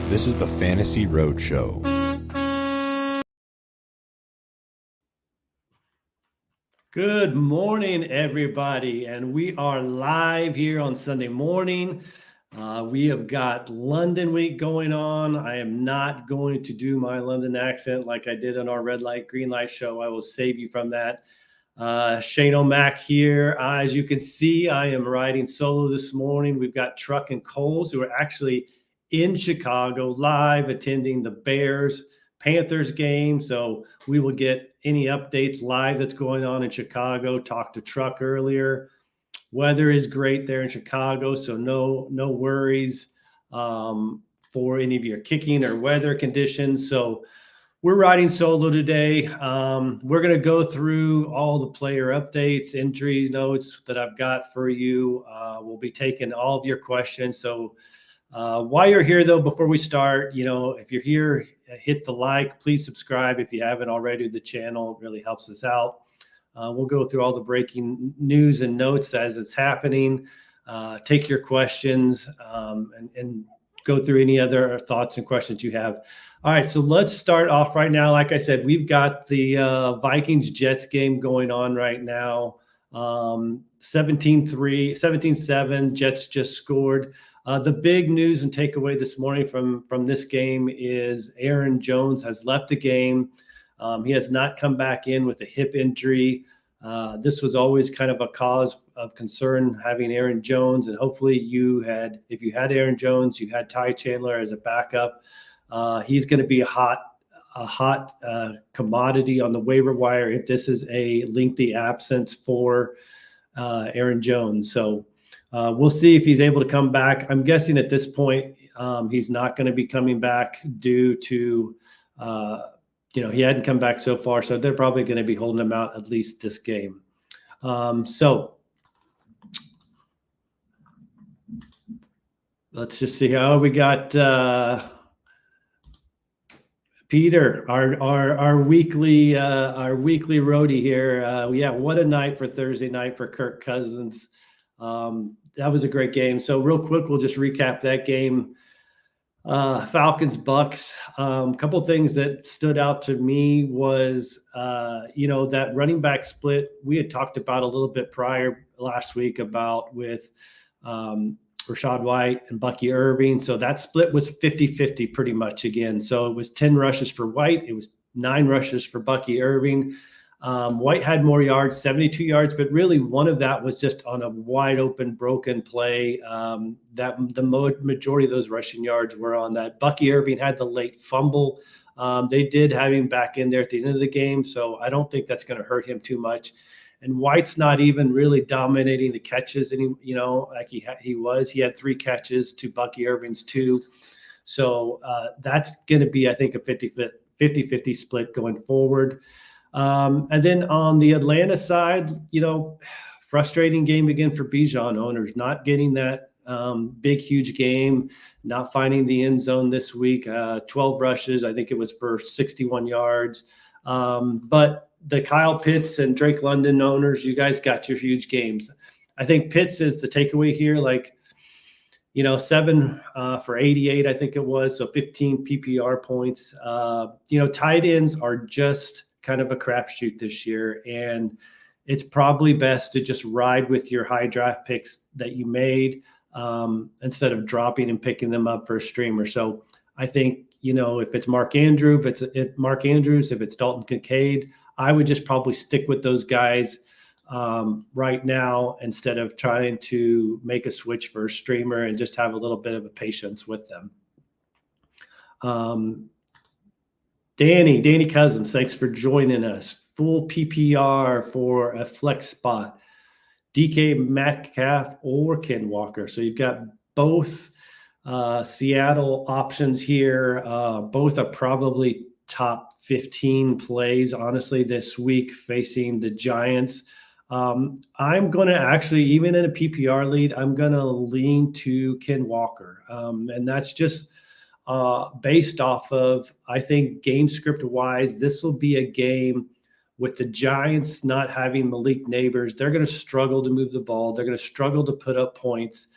This is the Fantasy Roadshow. Good morning, everybody, and we are live here on Sunday morning. We have got London week going on. I am not going to do my London accent like I did on our red light, green light show. I will save you from that. Shane O'Mac here. As you can see, I am riding solo this morning. We've got Truck and Coles, who are actually in Chicago live attending the Bears-Panthers game. So we will get any updates live that's going on in Chicago. Talked to Truck earlier. Weather is great there in Chicago, so no worries for any of your kicking or weather conditions. So we're riding solo today. We're going to go through all the player updates, injuries, notes that I've got for you. We'll be taking all of your questions. So while you're here, though, before we start, if you're here, hit the like. Please subscribe if you haven't already to the channel. It really helps us out. We'll go through all the breaking news and notes as it's happening, take your questions, and go through any other thoughts and questions you have. All right, so let's start off right now. Like I said, we've got the Vikings-Jets game going on right now. 17-3, 17-7, Jets just scored. The big news and takeaway this morning from this game is Aaron Jones has left the game. He has not come back in with a hip injury. This was always kind of a cause of concern having Aaron Jones, and hopefully if you had Aaron Jones, you had Ty Chandler as a backup. He's going to be a hot commodity on the waiver wire if this is a lengthy absence for Aaron Jones. So we'll see if he's able to come back. I'm guessing at this point he's not going to be coming back due to he hadn't come back so far, so they're probably going to be holding him out at least this game. So let's just see how we got Peter, our weekly roadie here. Yeah, what a night for Thursday night for Kirk Cousins. That was a great game. So real quick, we'll just recap that game. Falcons Bucks. A couple of things that stood out to me was that running back split we had talked about a little bit prior last week about with Rachaad White and Bucky Irving. So that split was 50-50 pretty much again. So it was 10 rushes for White. It was 9 rushes for Bucky Irving. White had more yards, 72 yards, but really one of that was just on a wide open, broken play. That the majority of those rushing yards were on that. Bucky Irving had the late fumble. They did have him back in there at the end of the game, so I don't think that's going to hurt him too much. And White's not even really dominating the catches, like he was. He had 3 catches to Bucky Irving's 2. So that's going to be, I think, a 50-50 split going forward. And then on the Atlanta side, frustrating game again for Bijan owners, not getting that big, huge game, not finding the end zone this week. 12 rushes, I think it was for 61 yards. But the Kyle Pitts and Drake London owners, you guys got your huge games. I think Pitts is the takeaway here, 7 for 88, I think it was, so 15 PPR points. Tight ends are just kind of a crapshoot this year, and it's probably best to just ride with your high draft picks that you made instead of dropping and picking them up for a streamer. So I think if it's Mark Andrews, if it's Dalton Kincaid, I would just probably stick with those guys right now instead of trying to make a switch for a streamer and just have a little bit of a patience with them. Danny Cousins, thanks for joining us. Full PPR for a flex spot. DK Metcalf or Ken Walker. So you've got both Seattle options here. Both are probably top 15 plays, honestly, this week facing the Giants. I'm going to actually, even in a PPR lead, I'm going to lean to Ken Walker. And that's just based off of, I think, game script wise, this will be a game with the Giants not having Malik Nabers. They're going to struggle to move the ball. They're going to struggle to put up points.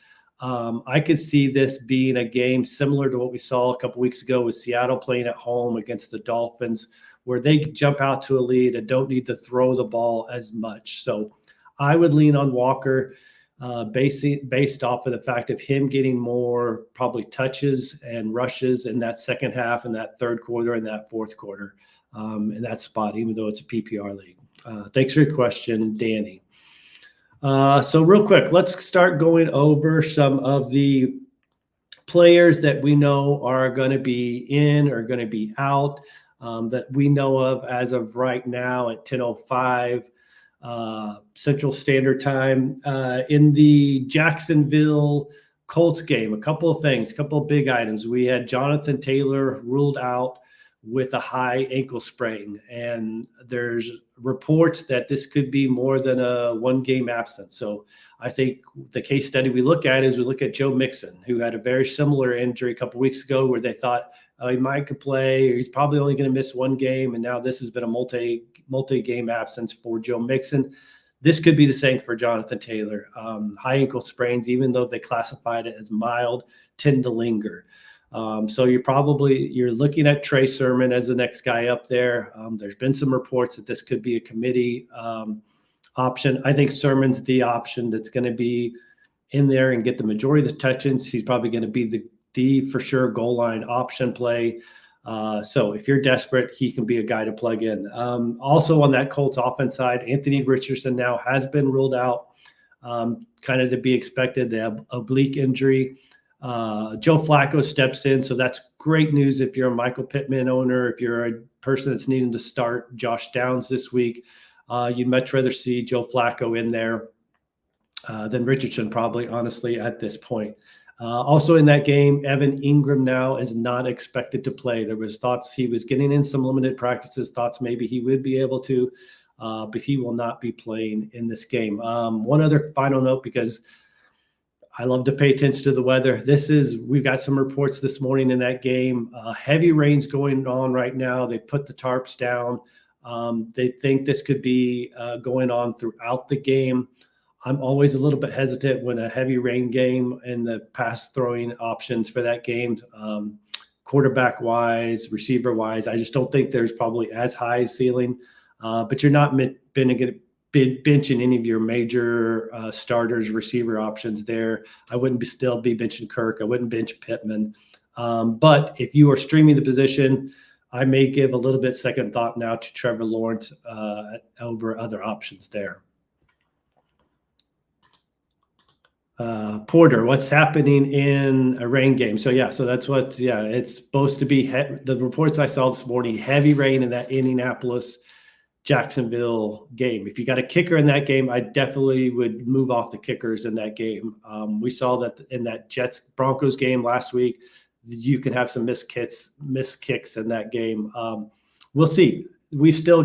I could see this being a game similar to what we saw a couple weeks ago with Seattle playing at home against the Dolphins, where they jump out to a lead and don't need to throw the ball as much. So I would lean on Walker based off of the fact of him getting more probably touches and rushes in that second half and that third quarter and that fourth quarter in that spot, even though it's a PPR league. Thanks for your question, Danny. So real quick, let's start going over some of the players that we know are going to be in or going to be out that we know of as of right now at 10:05 Central Standard Time. In the Jacksonville Colts game, a couple of things, a couple of big items. We had Jonathan Taylor ruled out with a high ankle sprain, and there's reports that this could be more than a one-game absence. So I think the case study we look at is we look at Joe Mixon, who had a very similar injury a couple of weeks ago where they thought he might could play, or he's probably only going to miss one game, and now this has been a multi-game absence for Joe Mixon. This could be the same for Jonathan Taylor. High ankle sprains, even though they classified it as mild, tend to linger. So you're looking at Trey Sermon as the next guy up there. There's been some reports that this could be a committee option. I think Sermon's the option that's going to be in there and get the majority of the touches. He's probably going to be the for sure goal line option play. So if you're desperate, he can be a guy to plug in. Also on that Colts offense side, Anthony Richardson now has been ruled out, kind of to be expected. They have oblique injury. Joe Flacco steps in, so that's great news if you're a Michael Pittman owner, if you're a person that's needing to start Josh Downs this week. You'd much rather see Joe Flacco in there than Richardson, probably, honestly, at this point. Also in that game, Evan Ingram now is not expected to play. There was thoughts he was getting in some limited practices, thoughts maybe he would be able to, but he will not be playing in this game. One other final note, because I love to pay attention to the weather. We've got some reports this morning in that game. Heavy rains going on right now. They put the tarps down. They think this could be going on throughout the game. I'm always a little bit hesitant when a heavy rain game and the pass throwing options for that game, quarterback wise, receiver wise, I just don't think there's probably as high ceiling, but you're not benching any of your major starters, receiver options there. I wouldn't still be benching Kirk. I wouldn't bench Pittman. But if you are streaming the position, I may give a little bit second thought now to Trevor Lawrence over other options there. Porter, what's happening in a rain game? So it's supposed to be the reports I saw this morning, heavy rain in that Indianapolis Jacksonville game. If you got a kicker in that game, I definitely would move off the kickers in that game. We saw that in that Jets Broncos game last week, you can have some missed kicks in that game. We'll see. We still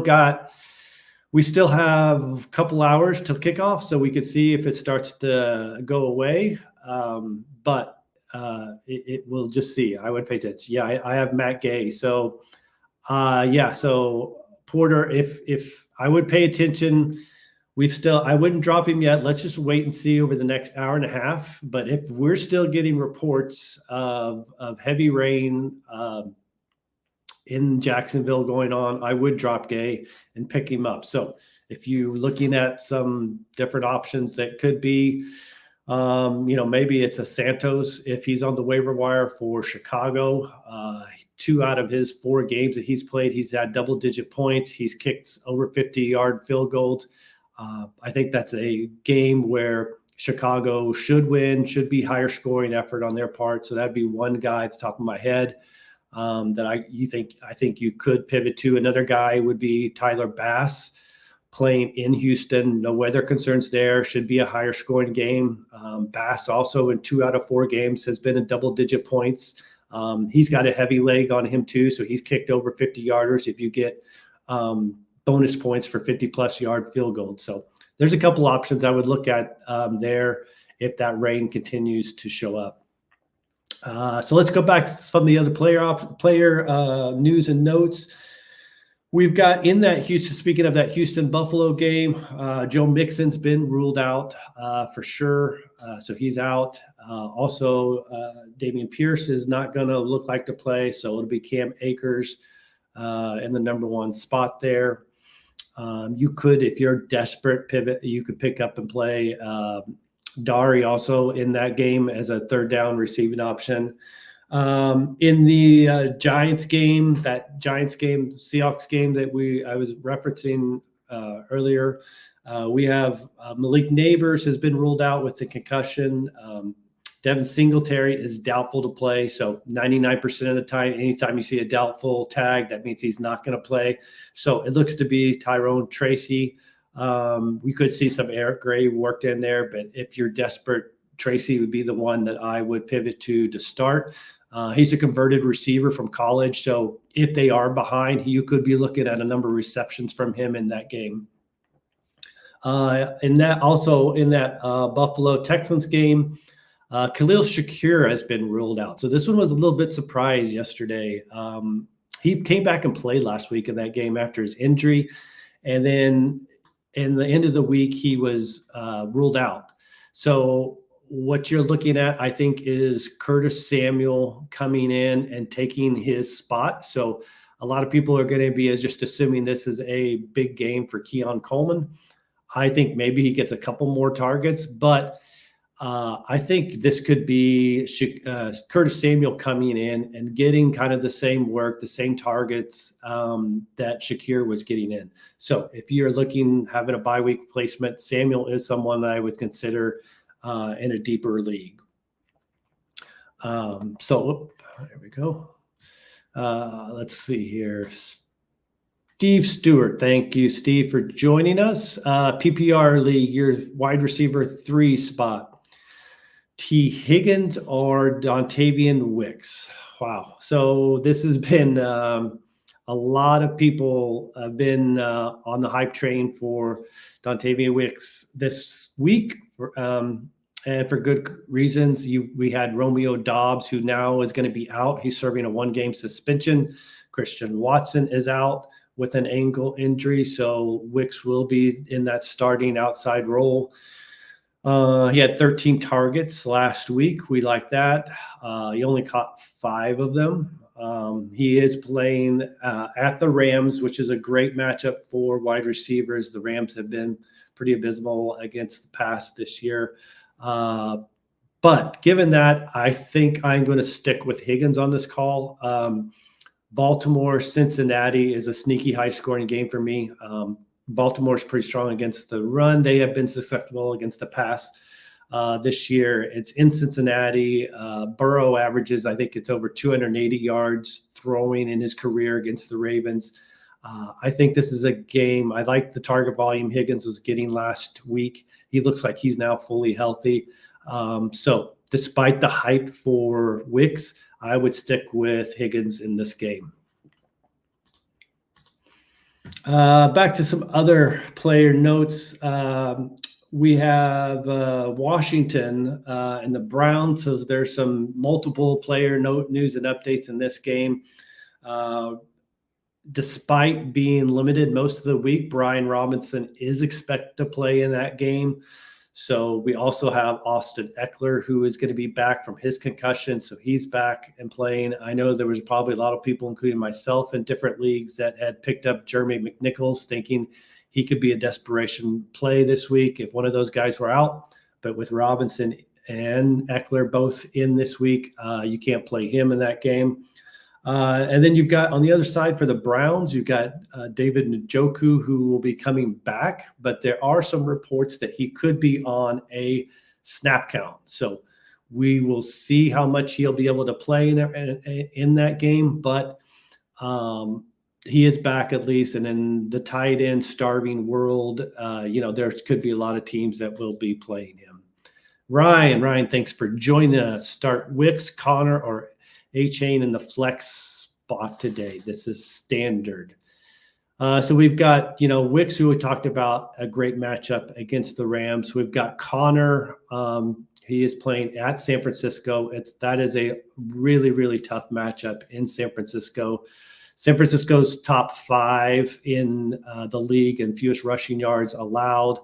have a couple hours till kickoff, so we could see if it starts to go away. But it will just see. I would pay attention. Yeah, I have Matt Gay. So, so Porter, if I would pay attention, I wouldn't drop him yet. Let's just wait and see over the next hour and a half. But if we're still getting reports of heavy rain in Jacksonville going on, I would drop Gay and pick him up. So if you're looking at some different options that could be, maybe it's a Santos if he's on the waiver wire for Chicago. 2 out of his 4 games that he's played, he's had double-digit points. He's kicked over 50-yard field goals. I think that's a game where Chicago should win, should be higher scoring effort on their part. So that'd be one guy at the top of my head. I think you could pivot to. Another guy would be Tyler Bass playing in Houston. No weather concerns there. Should be a higher scoring game. Bass also in 2 out of 4 games has been in double-digit points. He's got a heavy leg on him too, so he's kicked over 50-yarders if you get bonus points for 50-plus yard field goals. So there's a couple options I would look at there if that rain continues to show up. So let's go back to some of the other player news and notes. We've got in that Houston, speaking of that Houston Buffalo game, Joe Mixon's been ruled out for sure. So he's out. Also, Dameon Pierce is not going to look like to play. So it'll be Cam Akers in the number one spot there. You could, if you're desperate pivot, you could pick up and play Dari also in that game as a third down receiving option. In the Seahawks game that I was referencing earlier, we have Malik Neighbors has been ruled out with the concussion. Devin Singletary is doubtful to play. So 99% of the time, anytime you see a doubtful tag, that means he's not going to play. So it looks to be Tyrone Tracy. We could see some Eric Gray worked in there, but if you're desperate, Tracy would be the one that I would pivot to start. He's a converted receiver from college. So if they are behind, you could be looking at a number of receptions from him in that game. In that Buffalo Texans game, Khalil Shakir has been ruled out. So this one was a little bit surprised yesterday. He came back and played last week in that game after his injury. And then in the end of the week, he was ruled out. So what you're looking at, I think, is Curtis Samuel coming in and taking his spot. So a lot of people are going to be just assuming this is a big game for Keon Coleman. I think maybe he gets a couple more targets, but I think this could be Curtis Samuel coming in and getting kind of the same work, the same targets that Shakir was getting in. So if you're having a bye week placement, Samuel is someone that I would consider in a deeper league. So there we go. Let's see here. Steve Stewart. Thank you, Steve, for joining us. PPR league, your wide receiver 3 spot. T. Higgins or Dontavian Wicks? Wow. So this has been a lot of people have been on the hype train for Dontavian Wicks this week. And for good reasons. We had Romeo Doubs, who now is going to be out. He's serving a 1-game suspension. Christian Watson is out with an ankle injury, so Wicks will be in that starting outside role. He had 13 targets last week. We like that. He only caught 5 of them. He is playing at the Rams, which is a great matchup for wide receivers. The Rams have been pretty abysmal against the pass this year. But given that, I think I'm going to stick with Higgins on this call. Baltimore, Cincinnati is a sneaky high-scoring game for me. Baltimore's pretty strong against the run. They have been susceptible against the pass this year. It's in Cincinnati. Burrow averages, I think it's over 280 yards throwing in his career against the Ravens. I think this is a game. I like the target volume Higgins was getting last week. He looks like he's now fully healthy. So despite the hype for Wicks, I would stick with Higgins in this game. Back to some other player notes. We have Washington and the Browns. So there's some multiple player news and updates in this game. Despite being limited most of the week, Brian Robinson is expected to play in that game. So we also have Austin Eckler, who is going to be back from his concussion. So he's back and playing. I know there was probably a lot of people, including myself, in different leagues that had picked up Jeremy McNichols, thinking he could be a desperation play this week if one of those guys were out. But with Robinson and Eckler both in this week, you can't play him in that game. And then you've got on the other side for the Browns, you've got David Njoku, who will be coming back, but there are some reports that he could be on a snap count. So we will see how much he'll be able to play in that game, but he is back at least. And in the tight end starving world, there could be a lot of teams that will be playing him. Ryan, thanks for joining us. Start Wicks, Connor, or A-Chain in the flex spot today. This is standard. So we've got, Wicks, who we talked about, a great matchup against the Rams. We've got Connor. He is playing at San Francisco. That is a really, really tough matchup in San Francisco. San Francisco's top 5 in the league and fewest rushing yards allowed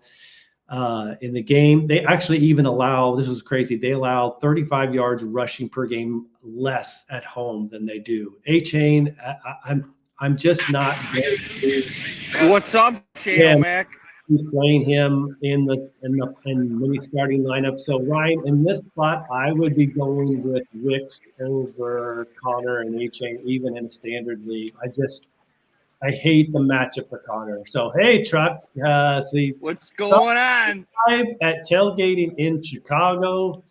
in the game. They actually even allow, this was crazy, they allow 35 yards rushing per game less at home than they do. A-Chain, I'm just not going to. What's up, Shane Mac? Playing him in the mini starting lineup. So Ryan, in this spot, I would be going with Wicks over Connor and A-Chain, even in a standard league. I hate the matchup for Connor. So hey, Truck, what's going on? At tailgating in Chicago,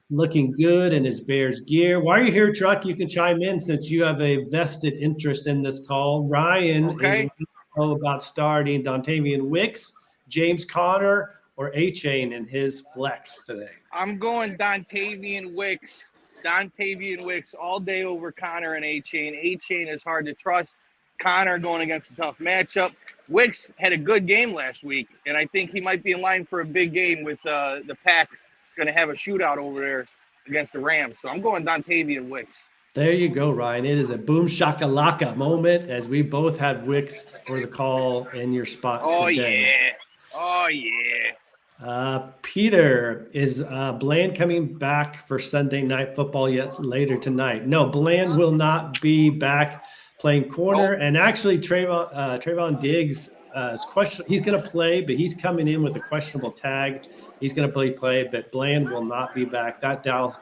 looking good in his Bears gear. While you're here, Truck, you can chime in since you have a vested interest in this call. Ryan is about starting Dontavian Wicks, James Conner, or A-Chain in his flex today. I'm going Dontavian Wicks. Dontavian Wicks all day over Connor and A-Chain. A-Chain is hard to trust. Connor going against a tough matchup. Wicks had a good game last week, and I think he might be in line for a big game with the Pack going to have a shootout over there against the Rams. So I'm going Dontavian Wicks. There you go, Ryan. It is a boom shakalaka moment as we both had Wicks for the call in your spot today. Oh, yeah. Peter, is Bland coming back for Sunday Night Football yet later tonight? No, Bland will not be back playing corner. And actually, Trayvon Diggs is question. He's going to play, but he's coming in with a questionable tag. He's going to play, but Bland will not be back. That Dallas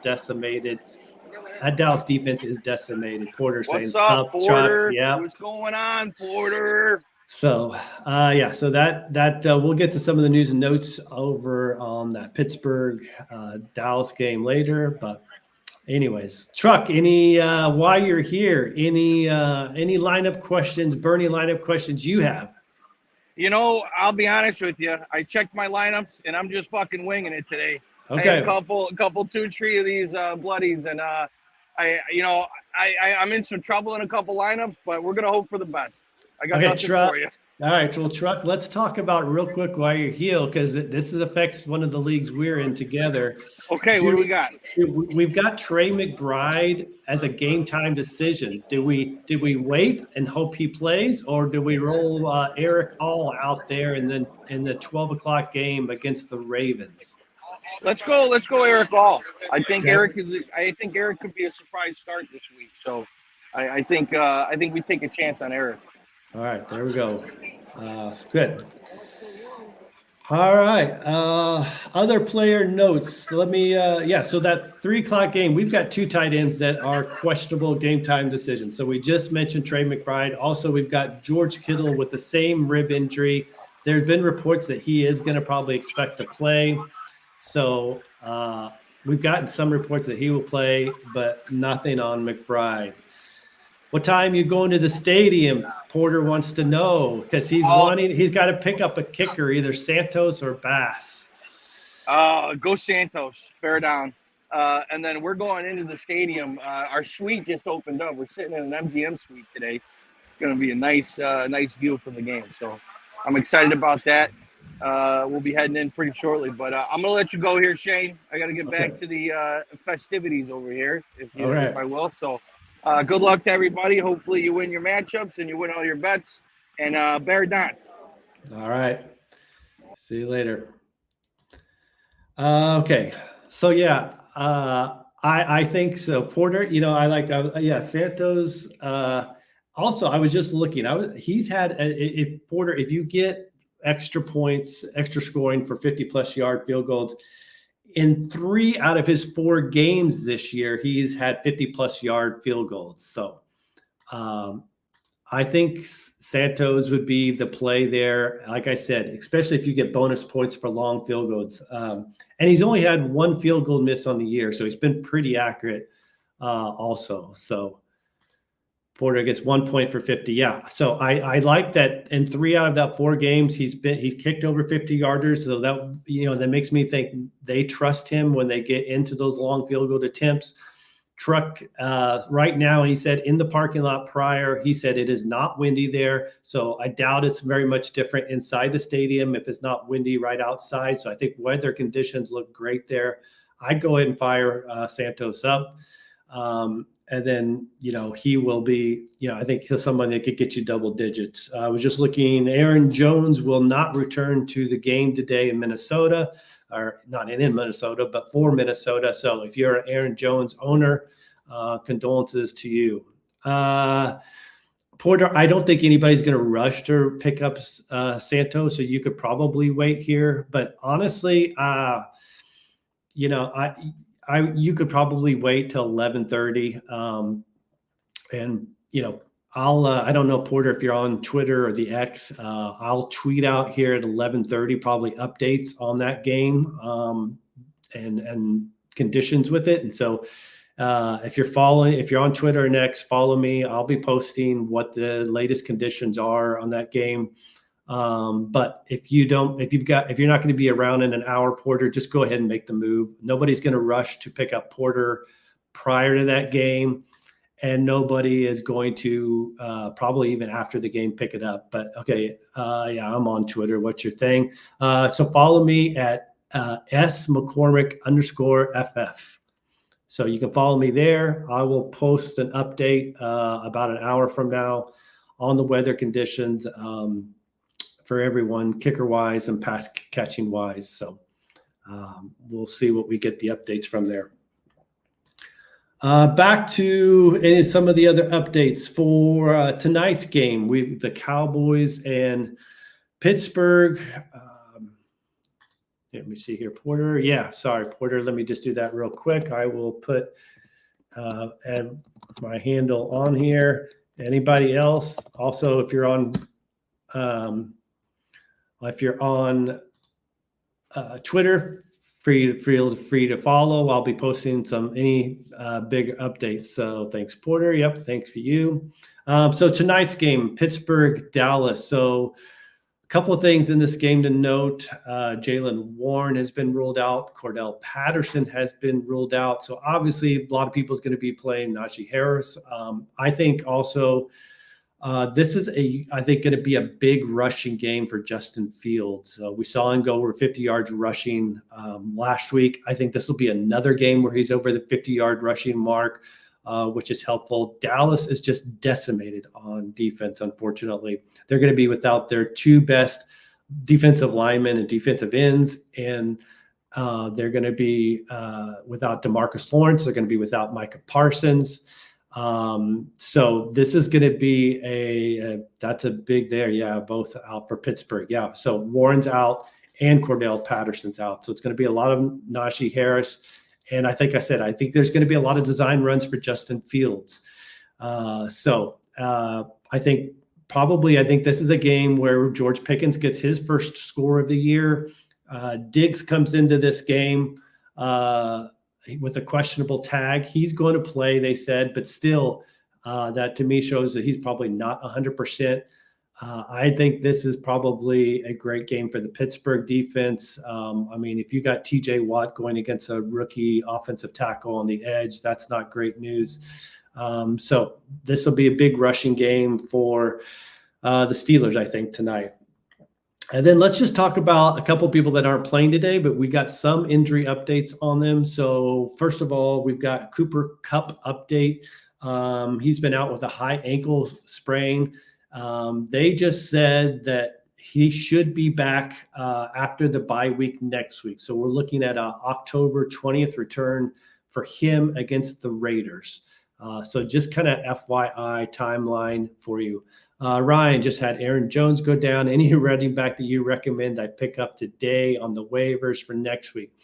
defense is decimated. Porter saying, "What's up, Porter? Yeah, what's going on, Porter?" So, so that we'll get to some of the news and notes over on that Pittsburgh Dallas game later. But, anyways, Truck, while you're here, any lineup questions, Bernie lineup questions you have? I'll be honest with you. I checked my lineups and I'm just fucking winging it today. Okay. I had a couple, 2-3 of these bloodies, and I'm in some trouble in a couple lineups, but we're gonna hope for the best. I got nothing for you. All right, well, Truck, let's talk about real quick while you're here, because this affects one of the leagues we're in together. Okay, what do we got? We've got Trey McBride as a game time decision. Do we wait and hope he plays, or do we roll Eric All out there in the 12:00 game against the Ravens? Let's go Eric All. I think Eric could be a surprise start this week. So I think we take a chance on Eric. All right, there we go. Good. All right. Other player notes. Let me. So that 3:00 game, we've got 2 tight ends that are questionable game time decisions. So we just mentioned Trey McBride. Also, we've got George Kittle with the same rib injury. There's been reports that he is going to probably expect to play. So we've gotten some reports that he will play, but nothing on McBride. What time you going to the stadium? Porter wants to know, because he's got to pick up a kicker, either Santos or Bass. Go Santos, bear down. And then we're going into the stadium. Our suite just opened up. We're sitting in an MGM suite today. It's going to be a nice view from the game. So I'm excited about that. We'll be heading in pretty shortly, but I'm going to let you go here, Shane. I got to get back to the festivities over here, if I will. So good luck to everybody. Hopefully you win your matchups and you win all your bets. And bear down. All right. See you later. Okay. So, yeah, I think so. Porter, I like Santos. Also, I was just looking. He's had if you get extra points, extra scoring for 50-plus yard field goals. In 3 out of his 4 games this year, he's had 50-plus yard field goals. So I think Santos would be the play there. Like I said, especially if you get bonus points for long field goals. And he's only had 1 field goal miss on the year, so he's been pretty accurate also. So Porter gets 1 point for 50. Yeah. So I like that in 3 out of that 4 games, he's kicked over 50-yarders. So that makes me think they trust him when they get into those long field goal attempts. Truck right now, he said in the parking lot prior, he said it is not windy there. So I doubt it's very much different inside the stadium if it's not windy right outside. So I think weather conditions look great there. I'd go ahead and fire Santos up. And then, he will be, I think he's someone that could get you double digits. I was just looking, Aaron Jones will not return to the game today in Minnesota, or not in Minnesota, but for Minnesota. So if you're an Aaron Jones owner, condolences to you. Porter, I don't think anybody's going to rush to pick up Santos, so you could probably wait here. But honestly, you could probably wait till 11:30. And I don't know, Porter, if you're on Twitter or the X, I'll tweet out here at 11:30 probably updates on that game and conditions with it. And so if you're on Twitter and X, follow me. I'll be posting what the latest conditions are on that game. But if you're not going to be around in an hour, Porter, just go ahead and make the move. Nobody's going to rush to pick up Porter prior to that game, and nobody is going to probably even after the game pick it up. But okay, I'm on Twitter. What's your thing? So follow me at @smccormick_FF. So you can follow me there. I will post an update about an hour from now on the weather conditions for everyone, kicker wise and pass catching wise. So we'll see what we get the updates from there. Back to some of the other updates for tonight's game. The Cowboys and Pittsburgh. Let me see here, Porter. Yeah, sorry, Porter. Let me just do that real quick. I will put my handle on here. Anybody else? Also, if you're on Twitter, free to follow. I'll be posting any big updates. So thanks, Porter. Yep, thanks for you. So tonight's game, Pittsburgh, Dallas. So a couple of things in this game to note. Jaylen Warren has been ruled out. Cordell Patterson has been ruled out. So obviously, a lot of people is going to be playing Najee Harris. I think also this is I think going to be a big rushing game for Justin Fields. We saw him go over 50 yards rushing last week. I think this will be another game where he's over the 50-yard rushing mark, which is helpful. Dallas is just decimated on defense, unfortunately. They're going to be without their two best defensive linemen and defensive ends, and they're going to be without DeMarcus Lawrence. They're going to be without Micah Parsons. So this is going to be that's a big there. Yeah. Both out for Pittsburgh. Yeah. So Warren's out and Cordell Patterson's out. So it's going to be a lot of Najee Harris. And I think there's going to be a lot of design runs for Justin Fields. I think this is a game where George Pickens gets his first score of the year. Diggs comes into this game, with a questionable tag. He's going to play, they said, but still, that to me shows that he's probably not 100%. I think this is probably a great game for the Pittsburgh defense. If you got TJ Watt going against a rookie offensive tackle on the edge, that's not great news. So this will be a big rushing game for the Steelers, I think, tonight. And then let's just talk about a couple of people that aren't playing today, but we got some injury updates on them. So first of all, we've got Cooper Kupp update. He's been out with a high ankle sprain. They just said that he should be back after the bye week next week. So we're looking at an October 20th return for him against the Raiders. So just kind of FYI timeline for you. Ryan just had Aaron Jones go down. Any running back that you recommend I pick up today on the waivers for next week?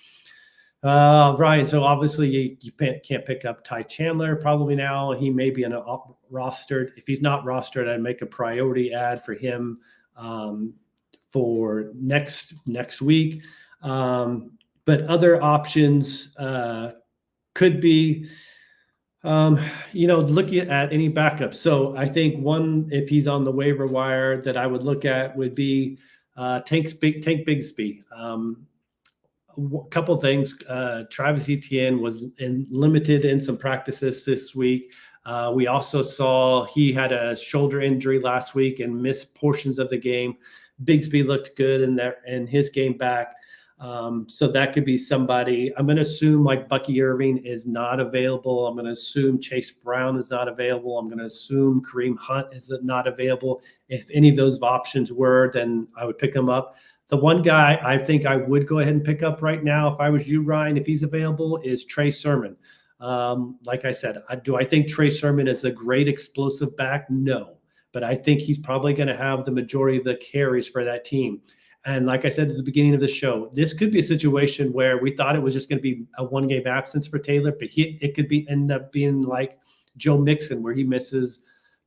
Ryan, so obviously you can't pick up Ty Chandler probably now. He may be rostered. If he's not rostered, I'd make a priority ad for him for next week. But other options could be looking at any backup. So I think one, if he's on the waiver wire, that I would look at would be Tank Bigsby. A couple of things. Travis Etienne was limited in some practices this week. We also saw he had a shoulder injury last week and missed portions of the game. Bigsby looked good in his game back. So that could be somebody. I'm going to assume like Bucky Irving is not available. I'm going to assume Chase Brown is not available. I'm going to assume Kareem Hunt is not available. If any of those options were, then I would pick them up. The one guy I think I would go ahead and pick up right now, if I was you, Ryan, if he's available, is Trey Sermon. Like I said, do I think Trey Sermon is a great explosive back? No, but I think he's probably going to have the majority of the carries for that team. And like I said at the beginning of the show, this could be a situation where we thought it was just going to be a one-game absence for Taylor, but it could end up being like Joe Mixon, where he misses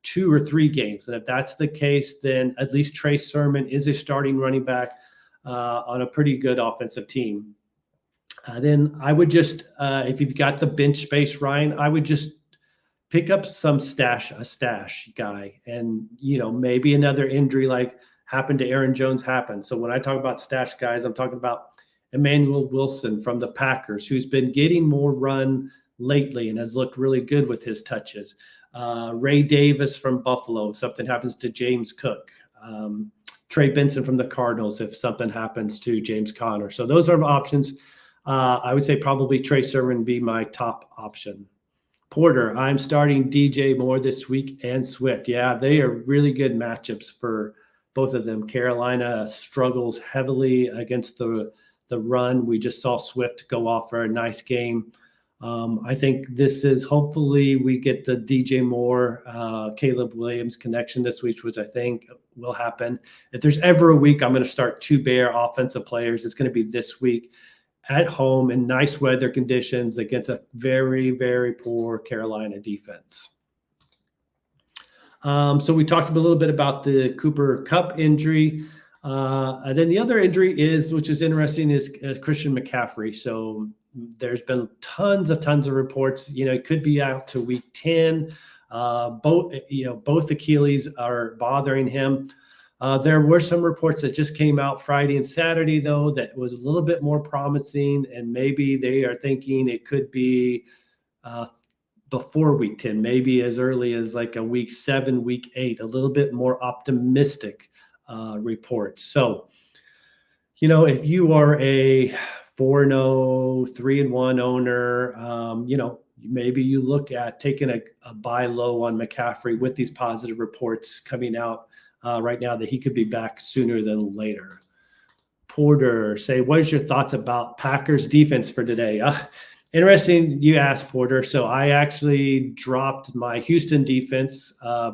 2 or 3 games. And if that's the case, then at least Trey Sermon is a starting running back on a pretty good offensive team. Then I would just, if you've got the bench space, Ryan, I would just pick up a stash guy, and maybe another injury like happened to Aaron Jones happened. So when I talk about stash guys, I'm talking about Emmanuel Wilson from the Packers, who's been getting more run lately and has looked really good with his touches. Ray Davis from Buffalo, if something happens to James Cook. Trey Benson from the Cardinals, if something happens to James Conner. So those are options. I would say probably Trey Sermon would be my top option. Porter, I'm starting DJ Moore this week and Swift. Yeah, they are really good matchups for both of them. Carolina struggles heavily against the run. We just saw Swift go off for a nice game. I think this is, hopefully we get the DJ Moore, Caleb Williams connection this week, which I think will happen. If there's ever a week I'm going to start 2 Bear offensive players, it's going to be this week at home in nice weather conditions against a very, very poor Carolina defense. So we talked a little bit about the Cooper Kupp injury. And then the other injury which is interesting, is Christian McCaffrey. So there's been tons of reports. It could be out to week 10. Both Achilles are bothering him. There were some reports that just came out Friday and Saturday, though, that was a little bit more promising, and maybe they are thinking it could be before week 10, maybe as early as like a week 7, week 8, a little bit more optimistic reports. So, if you are a 4-0, 3-1 owner, maybe you look at taking a buy low on McCaffrey with these positive reports coming out right now that he could be back sooner than later. Porter, what is your thoughts about Packers defense for today? Interesting you asked, Porter. So I actually dropped my Houston defense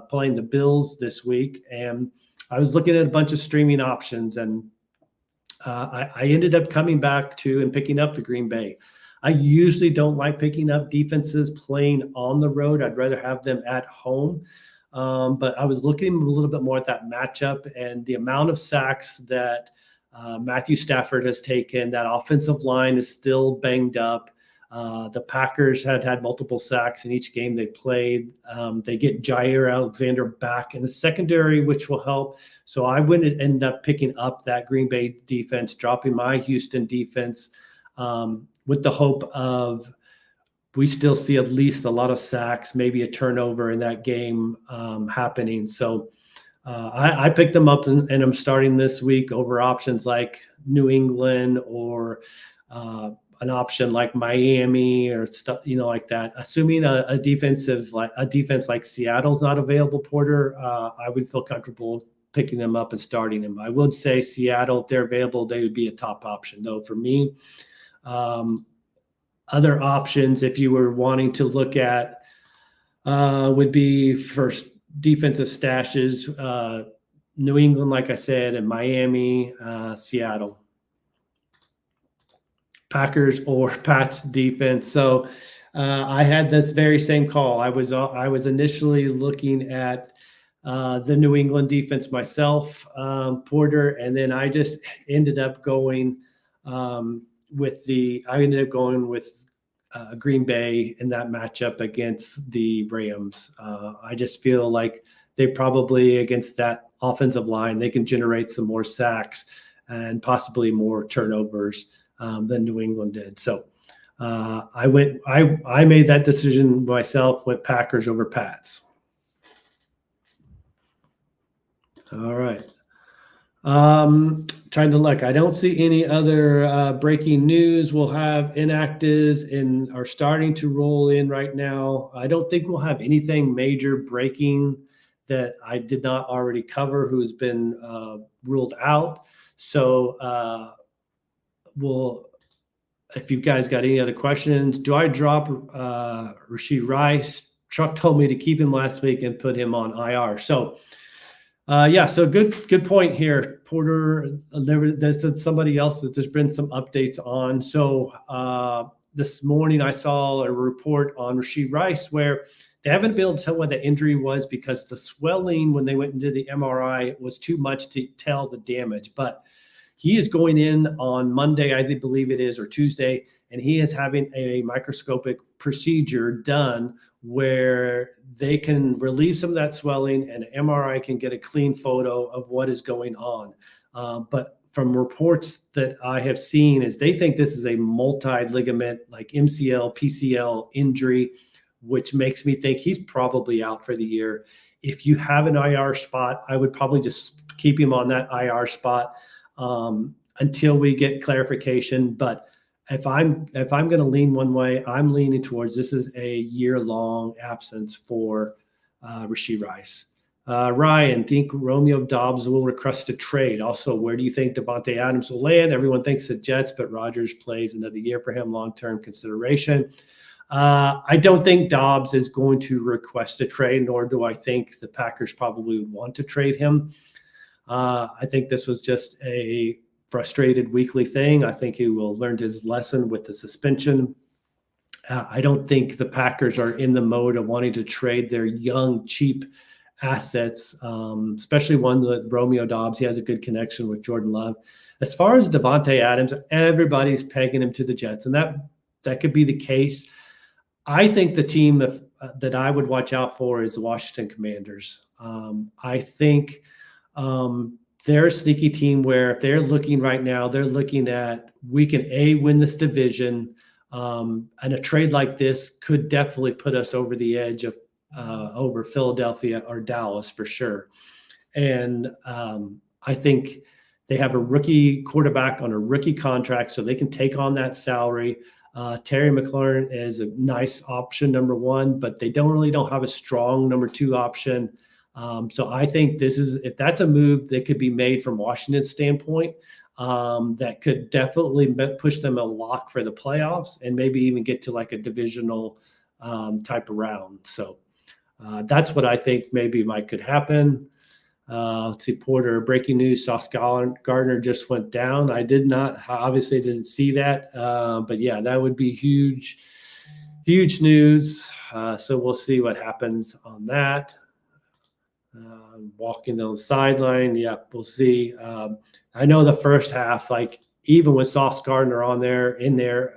playing the Bills this week, and I was looking at a bunch of streaming options, and I ended up coming back to and picking up the Green Bay. I usually don't like picking up defenses playing on the road. I'd rather have them at home. But I was looking a little bit more at that matchup and the amount of sacks that Matthew Stafford has taken. That offensive line is still banged up. The Packers had multiple sacks in each game they played. They get Jair Alexander back in the secondary, which will help. So I wouldn't end up picking up that Green Bay defense, dropping my Houston defense with the hope of we still see at least a lot of sacks, maybe a turnover in that game happening. So I picked them up and I'm starting this week over options like New England or an option like Miami or stuff, like that. Assuming a defense like Seattle's not available, Porter, I would feel comfortable picking them up and starting them. I would say Seattle, if they're available, they would be a top option, though. For me, other options, if you were wanting to look at, would be first defensive stashes, New England, like I said, and Miami, Seattle. Packers or Pats defense. So I had this very same call. I was initially looking at the New England defense myself, Porter, and then I just ended up going with Green Bay in that matchup against the Rams. I just feel like they probably, against that offensive line, they can generate some more sacks and possibly more turnovers than New England did. So I made that decision myself, went Packers over Pats. All right. Trying to look. I don't see any other breaking news. We'll have inactives and are starting to roll in right now. I don't think we'll have anything major breaking that I did not already cover who's been ruled out. So if you guys got any other questions, do I drop Rashee Rice? Truck told me to keep him last week and put him on IR. So so good point here, Porter. There's somebody else that there's been some updates on. So this morning I saw a report on Rashee Rice where they haven't been able to tell what the injury was because the swelling when they went into the MRI was too much to tell the damage. But he is going in on Monday, I believe it is, or Tuesday, and he is having a microscopic procedure done where they can relieve some of that swelling and an MRI can get a clean photo of what is going on. But from reports that I have seen is they think this is a multi-ligament, like MCL, PCL injury, which makes me think he's probably out for the year. If you have an IR spot, I would probably just keep him on that IR spot until we get clarification. But if I'm going to lean one way, I'm leaning towards this is a year-long absence for Rashee Rice. Ryan, think Romeo Doubs will request a trade. Also, where do you think Davante Adams will land? Everyone thinks the Jets, but Rodgers plays another year for him, long-term consideration. I don't think Doubs is going to request a trade, nor do I think the Packers probably would want to trade him. I think this was just a frustrated weekly thing. I think he will learn his lesson with the suspension. I don't think the Packers are in the mode of wanting to trade their young, cheap assets, especially one with Romeo Doubs. He has a good connection with Jordan Love. As far as Davante Adams, everybody's pegging him to the Jets, and that could be the case. I think the team that I would watch out for is the Washington Commanders. I think they're a sneaky team where if they're looking right now, they're looking at we can win this division, and a trade like this could definitely put us over the edge of over Philadelphia or Dallas for sure. And I think they have a rookie quarterback on a rookie contract, so they can take on that salary. Terry McLaurin is a nice option, number one, but they don't have a strong number two option. So I think if that's a move that could be made from Washington's standpoint, that could definitely push them a lock for the playoffs and maybe even get to like a divisional type of round. So that's what I think maybe could happen. Let's see, Porter, breaking news, Sauce Gardner just went down. I obviously didn't see that. But yeah, that would be huge news. So we'll see what happens on that. Walking on the sideline. Yeah, we'll see. I know the first half, like even with Sauce Gardner in there,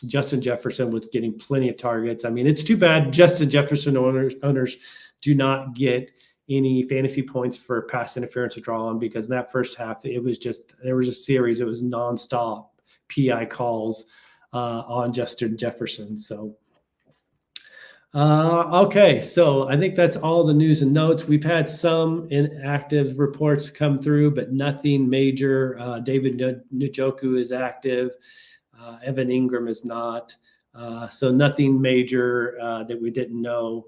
Justin Jefferson was getting plenty of targets. I mean, it's too bad Justin Jefferson owners do not get any fantasy points for pass interference or draw on, because in that first half, there was a series. It was nonstop PI calls on Justin Jefferson. So, okay. So I think that's all the news and notes. We've had some inactive reports come through, but nothing major. David Njoku is active. Evan Ingram is not. So nothing major that we didn't know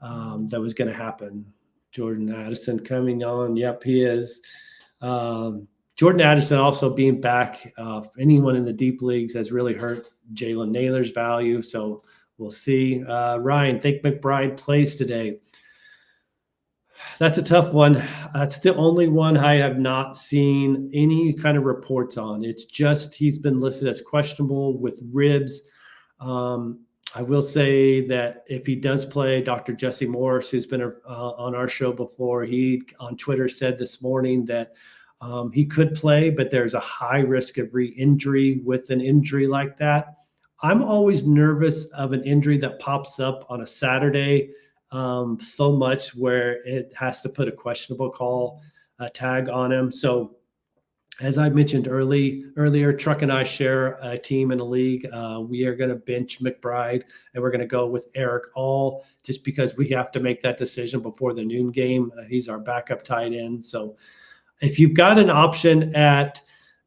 that was going to happen. Jordan Addison coming on. Yep, he is. Jordan Addison also being back. Anyone in the deep leagues has really hurt Jalen Naylor's value. So we'll see. Ryan, think McBride plays today. That's a tough one. That's the only one I have not seen any kind of reports on. It's just he's been listed as questionable with ribs. I will say that if he does play, Dr. Jesse Morris, who's been on our show before, he on Twitter said this morning that he could play, but there's a high risk of re-injury with an injury like that. I'm always nervous of an injury that pops up on a Saturday so much where it has to put a questionable call tag on him. So as I mentioned earlier, Truck and I share a team in a league. We are going to bench McBride, and we're going to go with Eric All just because we have to make that decision before the noon game. He's our backup tight end. So If you've got an option at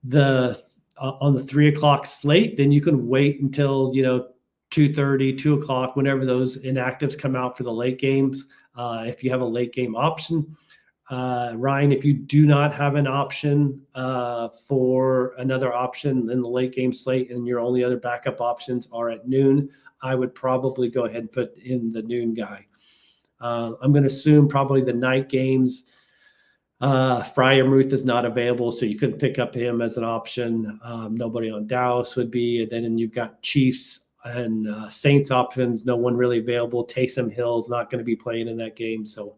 the on the 3 o'clock slate, then you can wait until 2:30, 2 o'clock, whenever those inactives come out for the late games. If you have a late game option, Ryan, if you do not have an option for another option in the late game slate, and your only other backup options are at noon, I would probably go ahead and put in the noon guy. I'm going to assume probably the night games. Freiermuth is not available, so you couldn't pick up him as an option. Nobody on Dallas would be. And then you've got Chiefs and Saints options. No one really available. Taysom Hill's not going to be playing in that game. So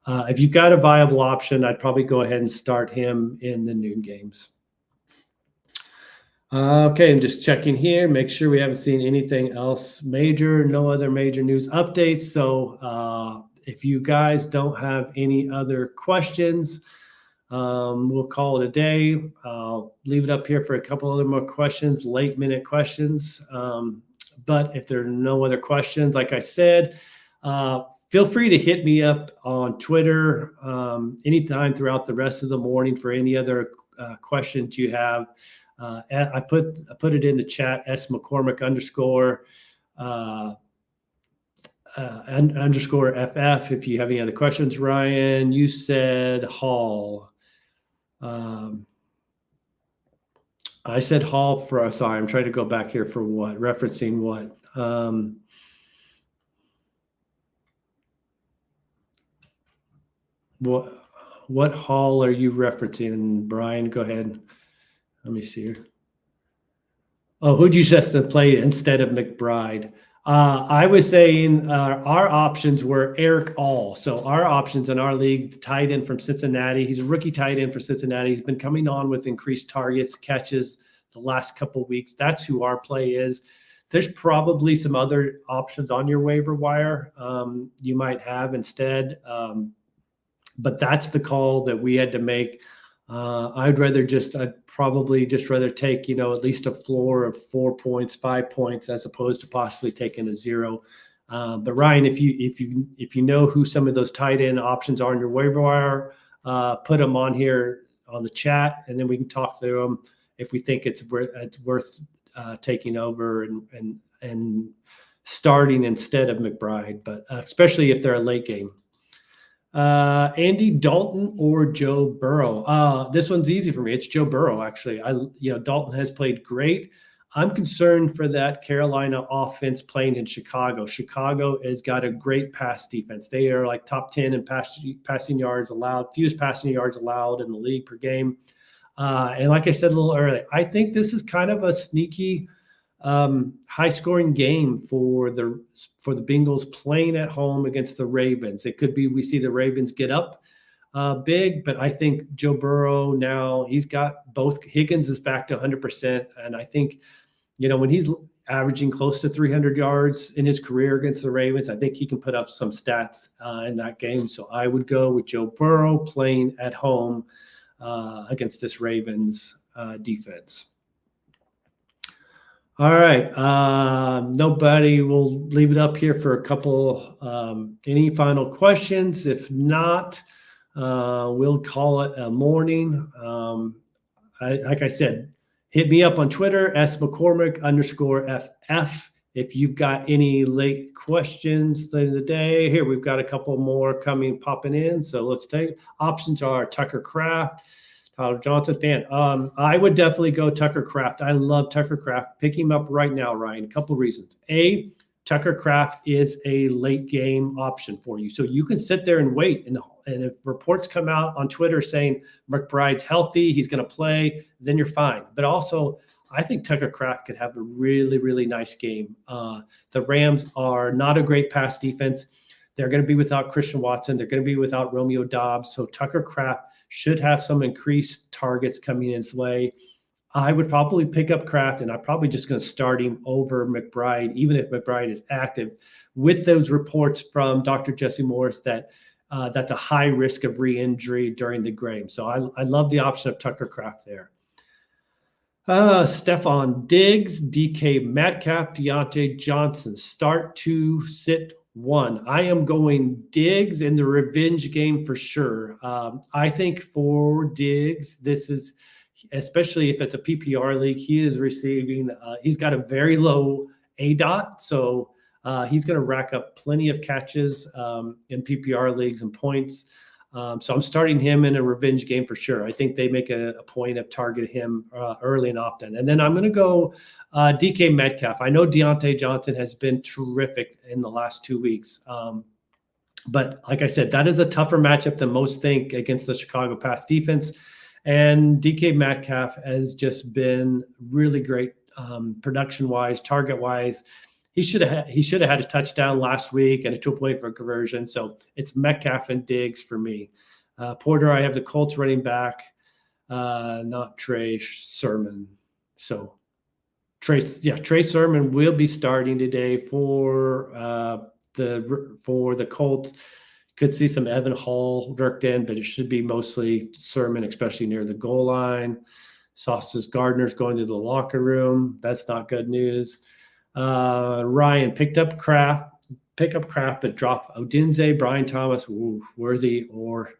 if you've got a viable option, I'd probably go ahead and start him in the noon games. Okay, I'm just checking here. Make sure we haven't seen anything else major. No other major news updates. So if you guys don't have any other questions, we'll call it a day. I'll leave it up here for a couple other more questions, late minute questions. But if there are no other questions, like I said, feel free to hit me up on Twitter anytime throughout the rest of the morning for any other questions you have. I put it in the chat, @McCormick _FF. If you have any other questions. Ryan, you said Hall. I said Hall for, sorry, I'm trying to go back here for what, referencing what. What Hall are you referencing, Brian? Go ahead. Let me see here. Oh, who'd you just play instead of McBride? I was saying our options were Eric All. So our options in our league, tight end from Cincinnati. He's a rookie tight end for Cincinnati. He's been coming on with increased targets, catches the last couple of weeks. That's who our play is. There's probably some other options on your waiver wire you might have instead. But that's the call that we had to make. I'd probably just rather take, at least a floor of 4 points, 5 points, as opposed to possibly taking a 0. But Ryan, if you know who some of those tight end options are in your waiver wire, put them on here on the chat, and then we can talk through them if we think it's worth taking over and starting instead of McBride, but especially if they're a late game. Andy Dalton or Joe Burrow? This one's easy for me. It's Joe Burrow, actually. Dalton has played great. I'm concerned for that Carolina offense playing in Chicago. Chicago has got a great pass defense. They are like top 10 in passing yards allowed, fewest passing yards allowed in the league per game. And like I said a little earlier, I think this is kind of a sneaky high-scoring game for the Bengals playing at home against the Ravens. It could be we see the Ravens get up big, but I think Joe Burrow now, he's got both. Higgins is back to 100%, and I think when he's averaging close to 300 yards in his career against the Ravens, I think he can put up some stats in that game. So I would go with Joe Burrow playing at home against this Ravens defense. All right. Nobody, will leave it up here for a couple. Any final questions? If not, we'll call it a morning. Like I said, hit me up on Twitter, @McCormick _FF. If you've got any late questions in the day, here we've got a couple more popping in. So let's take options are Tucker Kraft, Tyler Johnson fan. I would definitely go Tucker Kraft. I love Tucker Kraft. Pick him up right now, Ryan. A couple reasons. A, Tucker Kraft is a late game option for you. So you can sit there and wait. And if reports come out on Twitter saying McBride's healthy, he's going to play, then you're fine. But also, I think Tucker Kraft could have a really, really nice game. The Rams are not a great pass defense. They're going to be without Christian Watson. They're going to be without Romeo Doubs. So Tucker Kraft should have some increased targets coming in play. I would probably pick up Kraft, and I'm probably just going to start him over McBride, even if McBride is active, with those reports from Dr. Jesse Morris that that's a high risk of re-injury during the game. So I love the option of Tucker Kraft there. Stephon Diggs, DK Metcalf, Deontay Johnson. Start to sit 1. I am going Diggs in the revenge game for sure. I think for Diggs, this is, especially if it's a PPR league, he is receiving, he's got a very low ADOT. So he's going to rack up plenty of catches in PPR leagues and points. So I'm starting him in a revenge game for sure. I think they make a point of targeting him early and often. And then I'm going to go DK Metcalf. I know Deontay Johnson has been terrific in the last 2 weeks. But like I said, that is a tougher matchup than most think against the Chicago pass defense. And DK Metcalf has just been really great production-wise, target-wise. He should have had a touchdown last week and a 2-point for conversion. So it's Metcalf and Diggs for me. Porter, I have the Colts running back, not Trey Sermon. So Trey Sermon will be starting today for the Colts. Could see some Evan Hall worked in, but it should be mostly Sermon, especially near the goal line. Sauce Gardner's going to the locker room. That's not good news. Ryan pick up Kraft, but drop Odunze, Brian Thomas, Worthy, or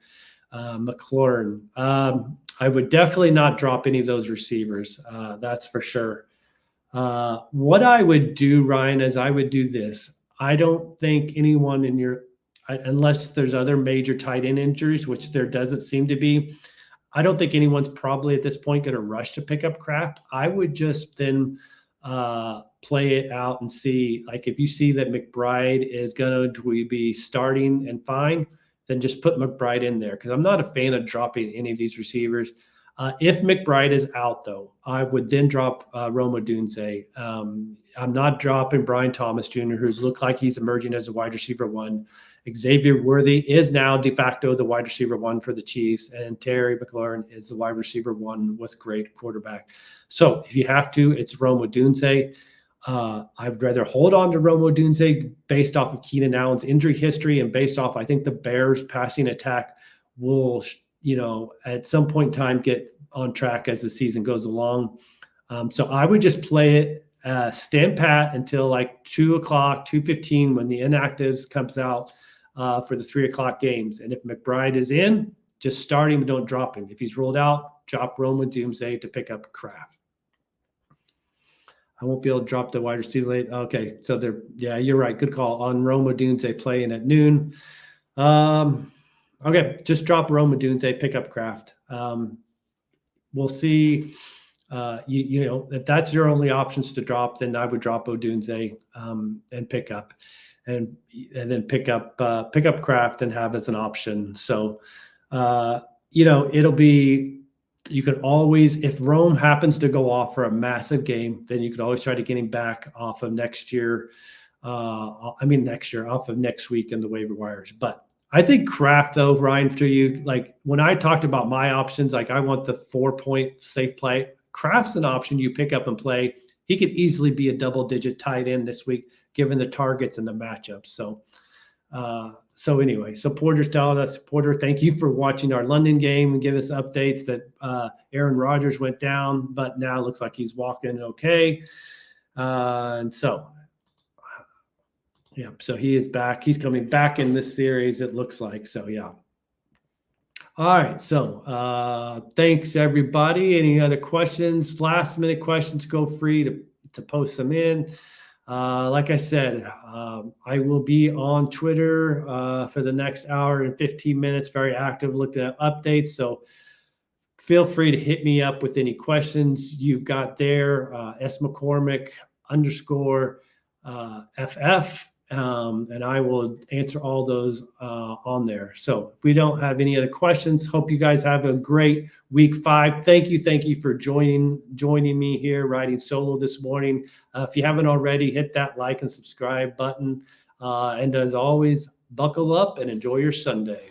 McLaurin. I would definitely not drop any of those receivers. That's for sure. What I would do, Ryan, is I would do this. I don't think anyone in your, unless there's other major tight end injuries, which there doesn't seem to be, I don't think anyone's probably at this point going to rush to pick up Kraft. I would just then play it out and see, like, if you see that McBride is going to be starting and fine, then just put McBride in there, because I'm not a fan of dropping any of these receivers. If McBride is out, though, I would then drop Rome Odunze. I'm not dropping Brian Thomas Jr., who's looked like he's emerging as a wide receiver 1. Xavier Worthy is now de facto the wide receiver 1 for the Chiefs, and Terry McLaurin is the wide receiver 1 with great quarterback. So if you have to, it's Rome Odunze. I'd rather hold on to Rome Odunze based off of Keenan Allen's injury history and based off, I think the Bears passing attack will, at some point in time get on track as the season goes along. So I would just play it, stand pat until like 2:15 when the inactives comes out for the 3:00 games. And if McBride is in, just start him, don't drop him. If he's rolled out, drop Rome Odunze to pick up Kraft. I won't be able to drop the wide receiver late. Okay, so you're right. Good call on Rome Odunze playing at noon. Okay, just drop Rome Odunze, pick up Kraft. We'll see. If that's your only options to drop, then I would drop Odunze and pick up, and then pick up Kraft and have as an option. So, it'll be. You can always, if Rome happens to go off for a massive game, then you could always try to get him back off of next year. Off of next week in the waiver wires. But I think Kraft, though, Ryan, for you, like when I talked about my options, like I want the 4-point safe play. Kraft's an option you pick up and play. He could easily be a double-digit tight end this week, given the targets and the matchups. So anyway, Porter's telling us, Porter, thank you for watching our London game and give us updates that Aaron Rodgers went down, but now it looks like he's walking okay. So he is back. He's coming back in this series, it looks like. So, yeah. All right. So thanks, everybody. Any other questions, last-minute questions, go free to post them in. Like I said, I will be on Twitter for the next hour and 15 minutes, very active, looking at updates. So feel free to hit me up with any questions you've got there. @McCormick _FF. And I will answer all those on there. So if we don't have any other questions, hope you guys have a great week 5. Thank you for joining me here riding solo this morning. If you haven't already, hit that like and subscribe button. And as always, buckle up and enjoy your Sunday.